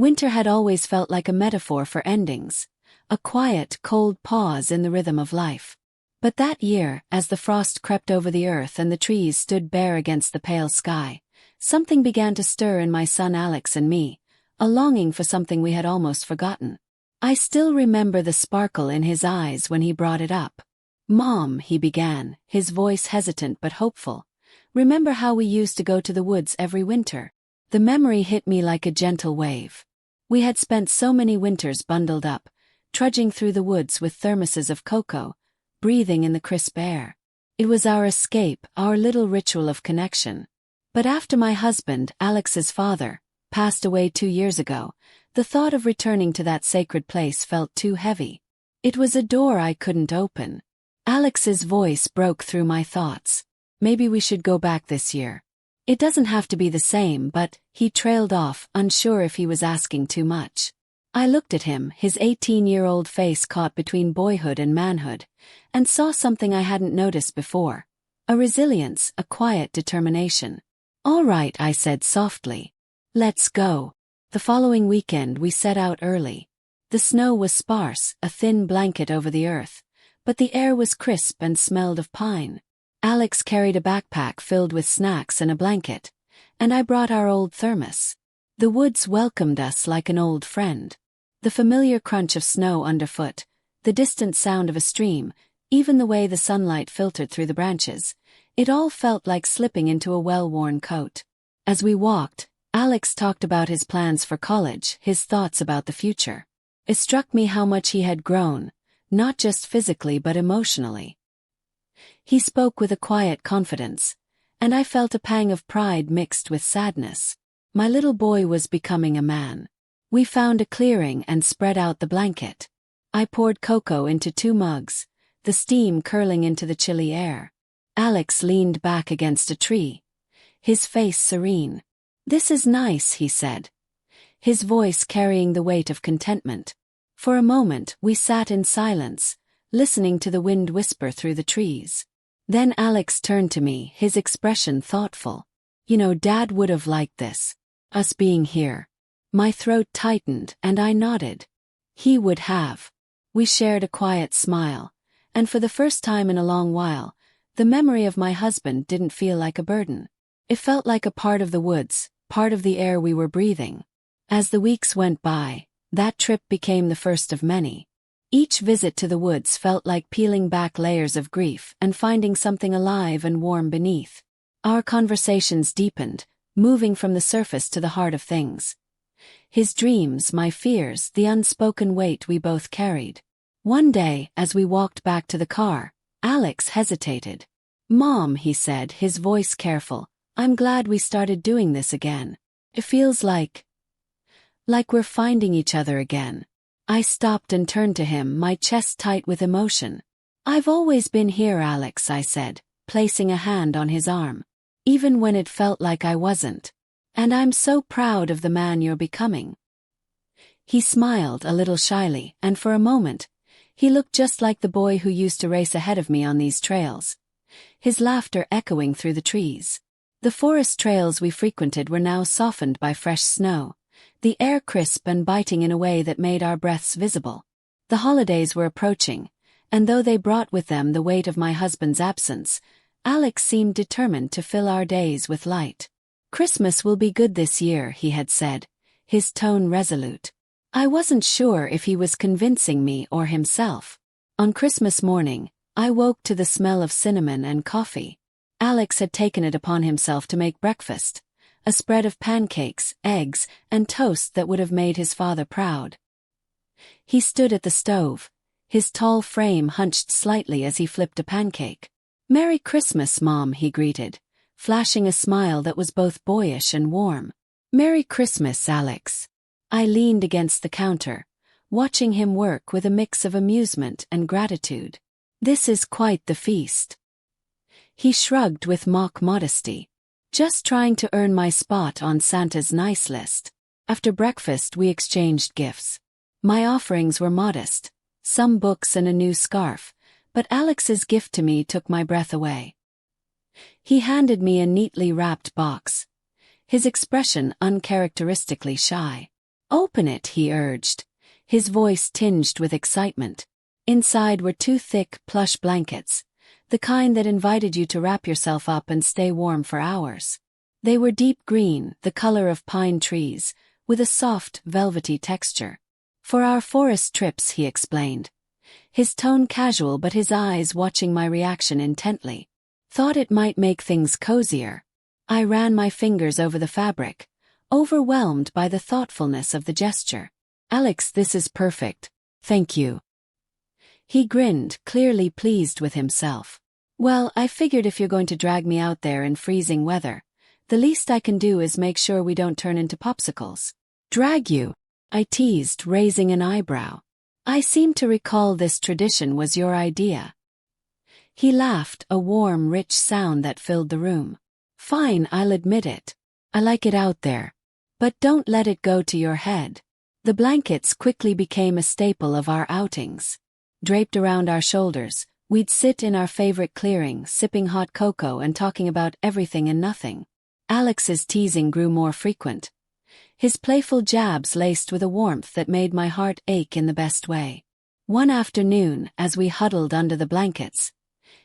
Winter had always felt like a metaphor for endings, a quiet, cold pause in the rhythm of life. But that year, as the frost crept over the earth and the trees stood bare against the pale sky, something began to stir in my son Alex and me, a longing for something we had almost forgotten. I still remember the sparkle in his eyes when he brought it up. "Mom," he began, his voice hesitant but hopeful, "remember how we used to go to the woods every winter?" The memory hit me like a gentle wave. We had spent so many winters bundled up, trudging through the woods with thermoses of cocoa, breathing in the crisp air. It was our escape, our little ritual of connection. But after my husband, Alex's father, passed away 2 years ago, the thought of returning to that sacred place felt too heavy. It was a door I couldn't open. Alex's voice broke through my thoughts. "Maybe we should go back this year. It doesn't have to be the same," but he trailed off, unsure if he was asking too much. I looked at him, his 18-year-old face caught between boyhood and manhood, and saw something I hadn't noticed before. A resilience, a quiet determination. "All right," I said softly. "Let's go." The following weekend we set out early. The snow was sparse, a thin blanket over the earth, but the air was crisp and smelled of pine. Alex carried a backpack filled with snacks and a blanket, and I brought our old thermos. The woods welcomed us like an old friend. The familiar crunch of snow underfoot, the distant sound of a stream, even the way the sunlight filtered through the branches, it all felt like slipping into a well-worn coat. As we walked, Alex talked about his plans for college, his thoughts about the future. It struck me how much he had grown, not just physically but emotionally. He spoke with a quiet confidence, and I felt a pang of pride mixed with sadness. My little boy was becoming a man. We found a clearing and spread out the blanket. I poured cocoa into 2 mugs, the steam curling into the chilly air. Alex leaned back against a tree, his face serene. "This is nice," he said, his voice carrying the weight of contentment. For a moment we sat in silence, listening to the wind whisper through the trees. Then Alex turned to me, his expression thoughtful. "You know, Dad would have liked this. Us being here." My throat tightened, and I nodded. He would have. We shared a quiet smile, and for the first time in a long while, the memory of my husband didn't feel like a burden. It felt like a part of the woods, part of the air we were breathing. As the weeks went by, that trip became the first of many. Each visit to the woods felt like peeling back layers of grief and finding something alive and warm beneath. Our conversations deepened, moving from the surface to the heart of things. His dreams, my fears, the unspoken weight we both carried. One day, as we walked back to the car, Alex hesitated. "Mom," he said, his voice careful, "I'm glad we started doing this again. It feels like we're finding each other again." I stopped and turned to him, my chest tight with emotion. "I've always been here, Alex," I said, placing a hand on his arm. "Even when it felt like I wasn't. And I'm so proud of the man you're becoming." He smiled a little shyly, and for a moment, he looked just like the boy who used to race ahead of me on these trails, his laughter echoing through the trees. The forest trails we frequented were now softened by fresh snow, the air crisp and biting in a way that made our breaths visible. The holidays were approaching, and though they brought with them the weight of my husband's absence, Alex seemed determined to fill our days with light. "Christmas will be good this year," he had said, his tone resolute. I wasn't sure if he was convincing me or himself. On Christmas morning, I woke to the smell of cinnamon and coffee. Alex had taken it upon himself to make breakfast, a spread of pancakes, eggs, and toast that would have made his father proud. He stood at the stove, his tall frame hunched slightly as he flipped a pancake. "Merry Christmas, Mom," he greeted, flashing a smile that was both boyish and warm. "Merry Christmas, Alex." I leaned against the counter, watching him work with a mix of amusement and gratitude. "This is quite the feast." He shrugged with mock modesty. "Just trying to earn my spot on Santa's nice list." After breakfast we exchanged gifts. My offerings were modest, some books and a new scarf, but Alex's gift to me took my breath away. He handed me a neatly wrapped box, his expression uncharacteristically shy. Open it, he urged, his voice tinged with excitement. Inside were 2 thick, plush blankets, the kind that invited you to wrap yourself up and stay warm for hours. They were deep green, the color of pine trees, with a soft, velvety texture. For our forest trips, he explained, his tone casual but his eyes watching my reaction intently. Thought it might make things cozier. I ran my fingers over the fabric, overwhelmed by the thoughtfulness of the gesture. Alex, this is perfect. Thank you. He grinned, clearly pleased with himself. Well, I figured if you're going to drag me out there in freezing weather, the least I can do is make sure we don't turn into popsicles. Drag you? I teased, raising an eyebrow. I seem to recall this tradition was your idea. He laughed, a warm, rich sound that filled the room. Fine, I'll admit it. I like it out there. But don't let it go to your head. The blankets quickly became a staple of our outings. Draped around our shoulders, we'd sit in our favorite clearing, sipping hot cocoa and talking about everything and nothing. Alex's teasing grew more frequent, his playful jabs laced with a warmth that made my heart ache in the best way. One afternoon, as we huddled under the blankets,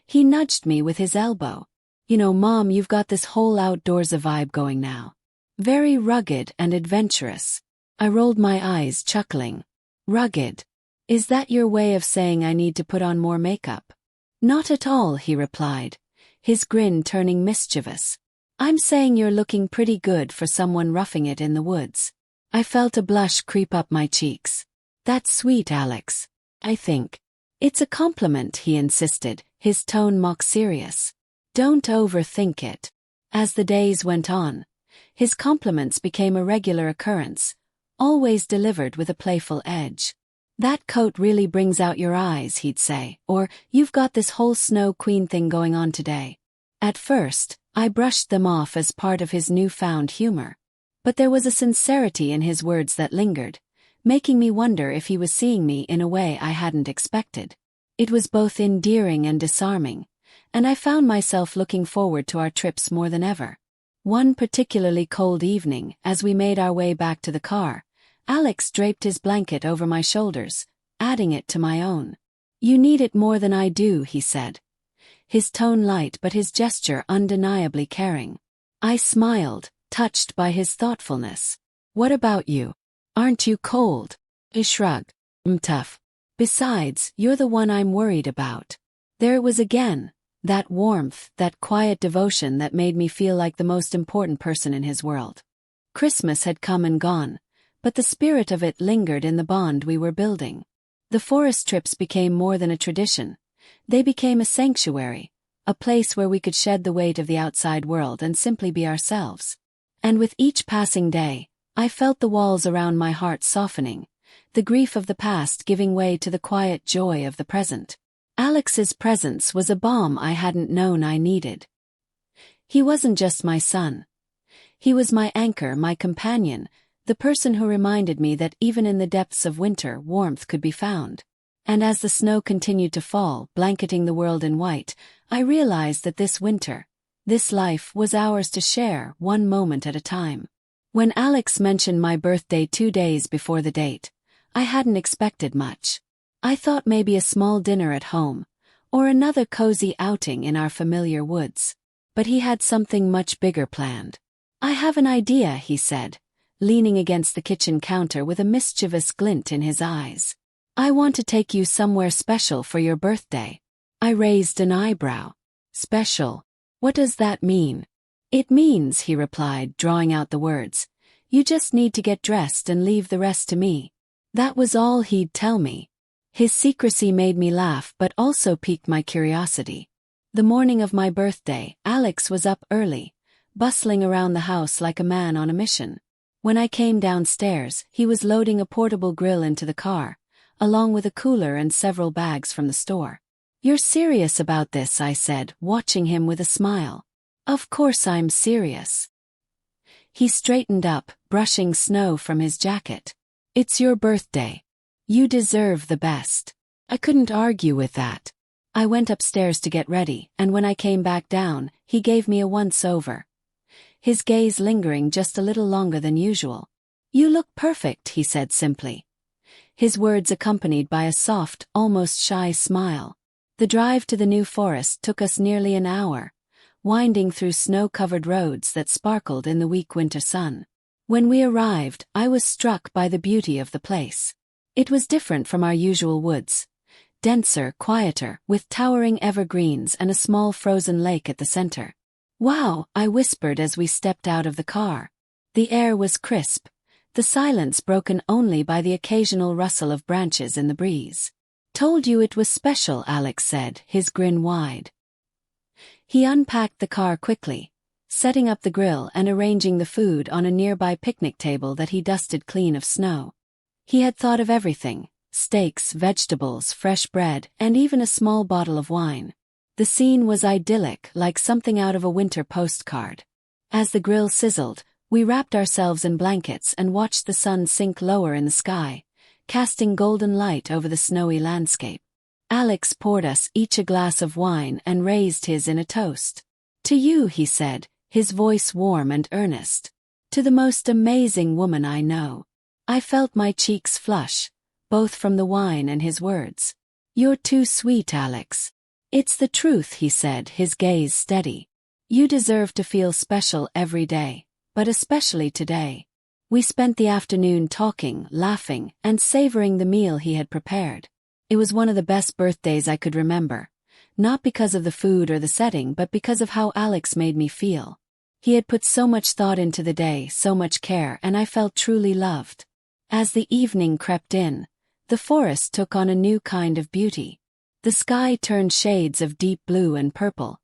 he nudged me with his elbow. You know, Mom, you've got this whole outdoorsy vibe going now. Very rugged and adventurous. I rolled my eyes, chuckling. Rugged? Is that your way of saying I need to put on more makeup? Not at all, he replied, his grin turning mischievous. I'm saying you're looking pretty good for someone roughing it in the woods. I felt a blush creep up my cheeks. That's sweet, Alex. I think. It's a compliment, he insisted, his tone mock serious. Don't overthink it. As the days went on, his compliments became a regular occurrence, always delivered with a playful edge. That coat really brings out your eyes, he'd say, or you've got this whole snow queen thing going on today. At first, I brushed them off as part of his newfound humor. But there was a sincerity in his words that lingered, making me wonder if he was seeing me in a way I hadn't expected. It was both endearing and disarming, and I found myself looking forward to our trips more than ever. One particularly cold evening, as we made our way back to the car, Alex draped his blanket over my shoulders, adding it to my own. You need it more than I do, he said, his tone light but his gesture undeniably caring. I smiled, touched by his thoughtfulness. What about you? Aren't you cold? I shrugged. I'm tough. Besides, you're the one I'm worried about. There it was again, that warmth, that quiet devotion that made me feel like the most important person in his world. Christmas had come and gone, but the spirit of it lingered in the bond we were building. The forest trips became more than a tradition. They became a sanctuary, a place where we could shed the weight of the outside world and simply be ourselves. And with each passing day, I felt the walls around my heart softening, the grief of the past giving way to the quiet joy of the present. Alex's presence was a balm I hadn't known I needed. He wasn't just my son. He was my anchor, my companion, the person who reminded me that even in the depths of winter, warmth could be found. And as the snow continued to fall, blanketing the world in white, I realized that this winter, this life was ours to share, one moment at a time. When Alex mentioned my birthday 2 days before the date, I hadn't expected much. I thought maybe a small dinner at home, or another cozy outing in our familiar woods. But he had something much bigger planned. I have an idea, he said, leaning against the kitchen counter with a mischievous glint in his eyes. I want to take you somewhere special for your birthday. I raised an eyebrow. Special? What does that mean? It means, he replied, drawing out the words, you just need to get dressed and leave the rest to me. That was all he'd tell me. His secrecy made me laugh but also piqued my curiosity. The morning of my birthday, Alex was up early, bustling around the house like a man on a mission. When I came downstairs, he was loading a portable grill into the car, along with a cooler and several bags from the store. You're serious about this, I said, watching him with a smile. Of course I'm serious. He straightened up, brushing snow from his jacket. It's your birthday. You deserve the best. I couldn't argue with that. I went upstairs to get ready, and when I came back down, he gave me a once-over, his gaze lingering just a little longer than usual. "You look perfect," he said simply. His words accompanied by a soft, almost shy smile. The drive to the new forest took us nearly an hour, winding through snow-covered roads that sparkled in the weak winter sun. When we arrived, I was struck by the beauty of the place. It was different from our usual woods. Denser, quieter, with towering evergreens and a small frozen lake at the center. "Wow," I whispered as we stepped out of the car. The air was crisp, the silence broken only by the occasional rustle of branches in the breeze. "Told you it was special," Alex said, his grin wide. He unpacked the car quickly, setting up the grill and arranging the food on a nearby picnic table that he dusted clean of snow. He had thought of everything: steaks, vegetables, fresh bread, and even a small bottle of wine. The scene was idyllic, like something out of a winter postcard. As the grill sizzled, we wrapped ourselves in blankets and watched the sun sink lower in the sky, casting golden light over the snowy landscape. Alex poured us each a glass of wine and raised his in a toast. "To you," he said, his voice warm and earnest. "To the most amazing woman I know." I felt my cheeks flush, both from the wine and his words. "You're too sweet, Alex." "It's the truth," he said, his gaze steady. "You deserve to feel special every day, but especially today." We spent the afternoon talking, laughing, and savoring the meal he had prepared. It was one of the best birthdays I could remember, not because of the food or the setting but because of how Alex made me feel. He had put so much thought into the day, so much care, and I felt truly loved. As the evening crept in, the forest took on a new kind of beauty. The sky turned shades of deep blue and purple,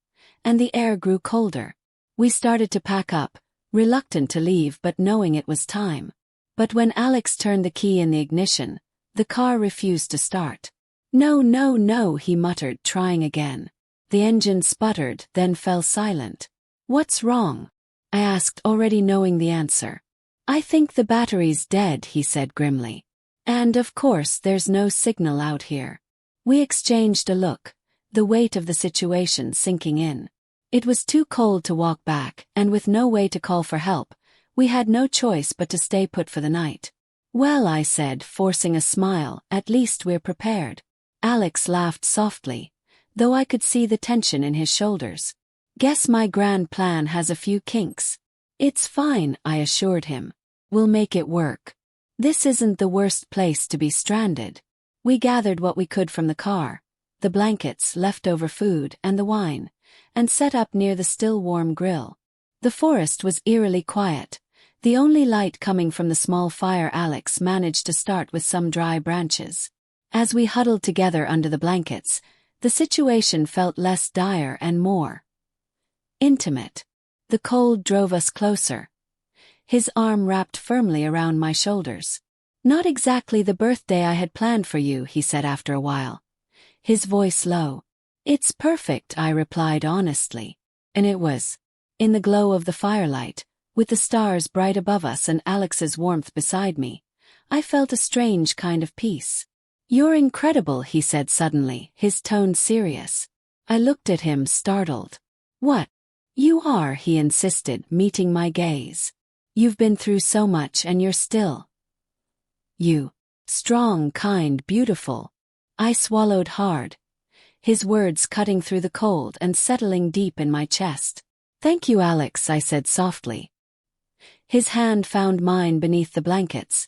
and the air grew colder. We started to pack up, reluctant to leave but knowing it was time. But when Alex turned the key in the ignition, the car refused to start. "No, no, no," he muttered, trying again. The engine sputtered, then fell silent. "What's wrong?" I asked, already knowing the answer. "I think the battery's dead," he said grimly. "And of course there's no signal out here." We exchanged a look, the weight of the situation sinking in. It was too cold to walk back, and with no way to call for help, we had no choice but to stay put for the night. "Well," I said, forcing a smile, "at least we're prepared." Alex laughed softly, though I could see the tension in his shoulders. "Guess my grand plan has a few kinks." "It's fine," I assured him. "We'll make it work. This isn't the worst place to be stranded." We gathered what we could from the car, the blankets, leftover food, and the wine, and set up near the still warm grill. The forest was eerily quiet, the only light coming from the small fire Alex managed to start with some dry branches. As we huddled together under the blankets, the situation felt less dire and more intimate. The cold drove us closer. His arm wrapped firmly around my shoulders. "Not exactly the birthday I had planned for you," he said after a while, his voice low. "It's perfect," I replied honestly. And it was. In the glow of the firelight, with the stars bright above us and Alex's warmth beside me, I felt a strange kind of peace. "You're incredible," he said suddenly, his tone serious. I looked at him, startled. "What?" "You are," he insisted, meeting my gaze. "You've been through so much and you're still you. Strong, kind, beautiful." I swallowed hard, his words cutting through the cold and settling deep in my chest. "Thank you, Alex," I said softly. His hand found mine beneath the blankets,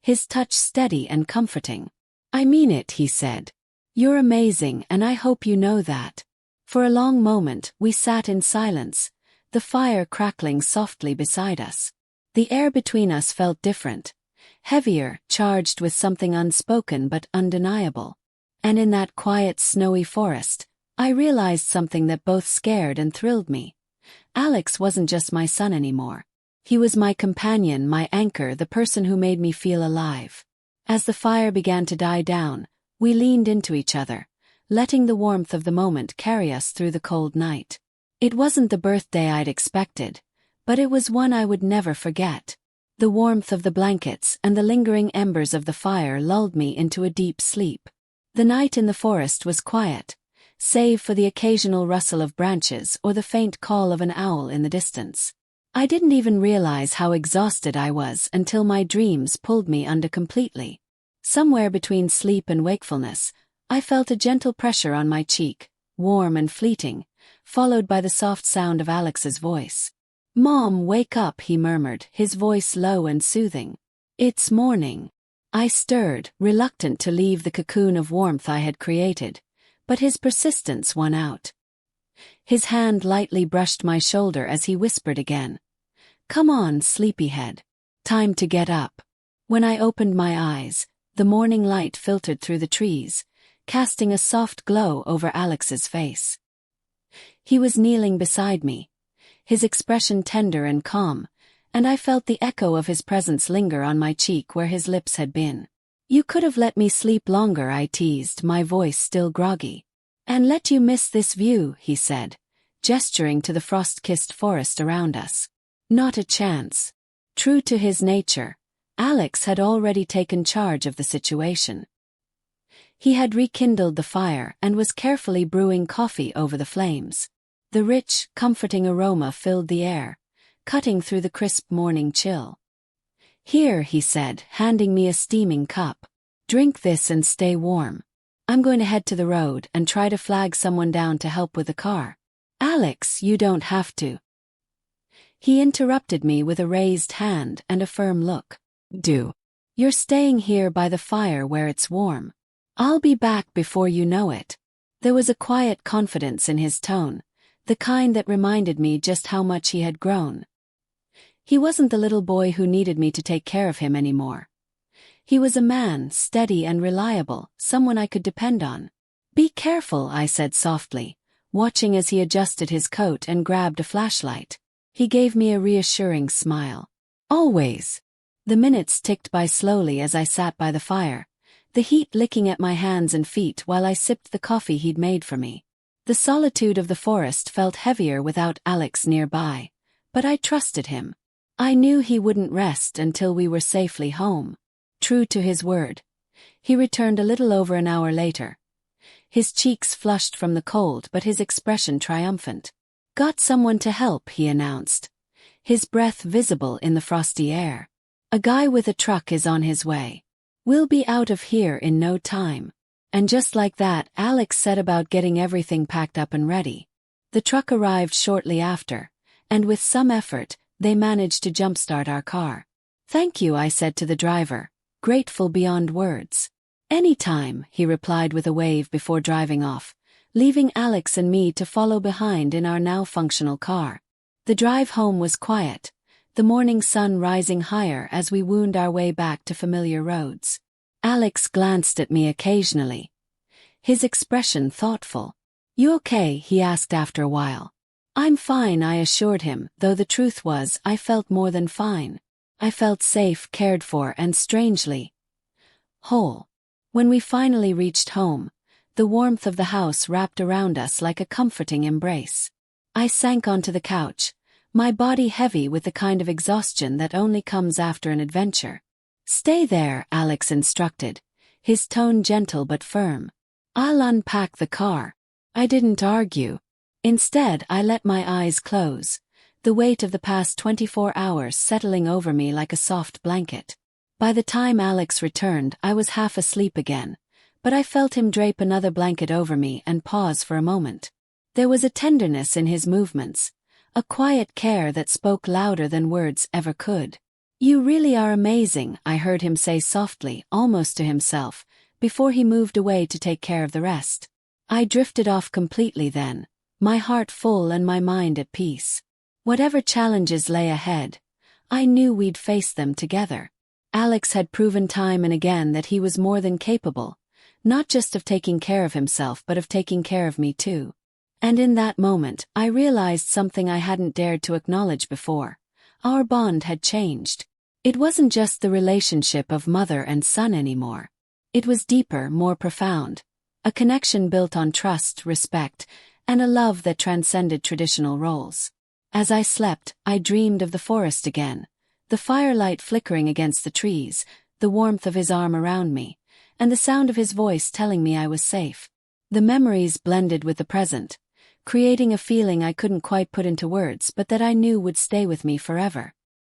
his touch steady and comforting. "I mean it," he said. "You're amazing, and I hope you know that." For a long moment, we sat in silence, the fire crackling softly beside us. The air between us felt different, heavier, charged with something unspoken but undeniable. And in that quiet, snowy forest, I realized something that both scared and thrilled me. Alex wasn't just my son anymore. He was my companion, my anchor, the person who made me feel alive. As the fire began to die down, we leaned into each other, letting the warmth of the moment carry us through the cold night. It wasn't the birthday I'd expected, but it was one I would never forget. The warmth of the blankets and the lingering embers of the fire lulled me into a deep sleep. The night in the forest was quiet, save for the occasional rustle of branches or the faint call of an owl in the distance. I didn't even realize how exhausted I was until my dreams pulled me under completely. Somewhere between sleep and wakefulness, I felt a gentle pressure on my cheek, warm and fleeting, followed by the soft sound of Alex's voice. "Mom, wake up," he murmured, his voice low and soothing. "It's morning." I stirred, reluctant to leave the cocoon of warmth I had created, but his persistence won out. His hand lightly brushed my shoulder as he whispered again, "Come on, sleepyhead. Time to get up." When I opened my eyes, the morning light filtered through the trees, casting a soft glow over Alex's face. He was kneeling beside me, his expression tender and calm, and I felt the echo of his presence linger on my cheek where his lips had been. "You could have let me sleep longer," I teased, my voice still groggy. "And let you miss this view," he said, gesturing to the frost-kissed forest around us. Not a chance. True to his nature, Alex had already taken charge of the situation. He had rekindled the fire and was carefully brewing coffee over the flames. The rich, comforting aroma filled the air, cutting through the crisp morning chill. "Here," he said, handing me a steaming cup. "Drink this and stay warm. I'm going to head to the road and try to flag someone down to help with the car." "Alex, you don't have to." He interrupted me with a raised hand and a firm look. "Do. You're staying here by the fire where it's warm. I'll be back before you know it." There was a quiet confidence in his tone, the kind that reminded me just how much he had grown. He wasn't the little boy who needed me to take care of him anymore. He was a man, steady and reliable, someone I could depend on. "Be careful," I said softly, watching as he adjusted his coat and grabbed a flashlight. He gave me a reassuring smile. "Always." The minutes ticked by slowly as I sat by the fire, the heat licking at my hands and feet while I sipped the coffee he'd made for me. The solitude of the forest felt heavier without Alex nearby, but I trusted him. I knew he wouldn't rest until we were safely home. True to his word, he returned a little over an hour later. His cheeks flushed from the cold but his expression triumphant. "Got someone to help," he announced, his breath visible in the frosty air. "A guy with a truck is on his way. We'll be out of here in no time." And just like that, Alex set about getting everything packed up and ready. The truck arrived shortly after, and with some effort, they managed to jumpstart our car. "Thank you," I said to the driver, grateful beyond words. "Anytime," he replied with a wave before driving off, leaving Alex and me to follow behind in our now functional car. The drive home was quiet, the morning sun rising higher as we wound our way back to familiar roads. Alex glanced at me occasionally, his expression thoughtful. "You okay?" he asked after a while. "I'm fine," I assured him, though the truth was I felt more than fine. I felt safe, cared for, and strangely whole. When we finally reached home, the warmth of the house wrapped around us like a comforting embrace. I sank onto the couch, my body heavy with the kind of exhaustion that only comes after an adventure. "Stay there," Alex instructed, his tone gentle but firm. "I'll unpack the car." I didn't argue. Instead, I let my eyes close, the weight of the past 24 hours settling over me like a soft blanket. By the time Alex returned, I was half asleep again, but I felt him drape another blanket over me and pause for a moment. There was a tenderness in his movements, a quiet care that spoke louder than words ever could. "You really are amazing," I heard him say softly, almost to himself, before he moved away to take care of the rest. I drifted off completely then, my heart full and my mind at peace. Whatever challenges lay ahead, I knew we'd face them together. Alex had proven time and again that he was more than capable, not just of taking care of himself but of taking care of me too. And in that moment, I realized something I hadn't dared to acknowledge before. Our bond had changed. It wasn't just the relationship of mother and son anymore. It was deeper, more profound. A connection built on trust, respect, and a love that transcended traditional roles. As I slept, I dreamed of the forest again, the firelight flickering against the trees, the warmth of his arm around me, and the sound of his voice telling me I was safe. The memories blended with the present, creating a feeling I couldn't quite put into words but that I knew would stay with me forever.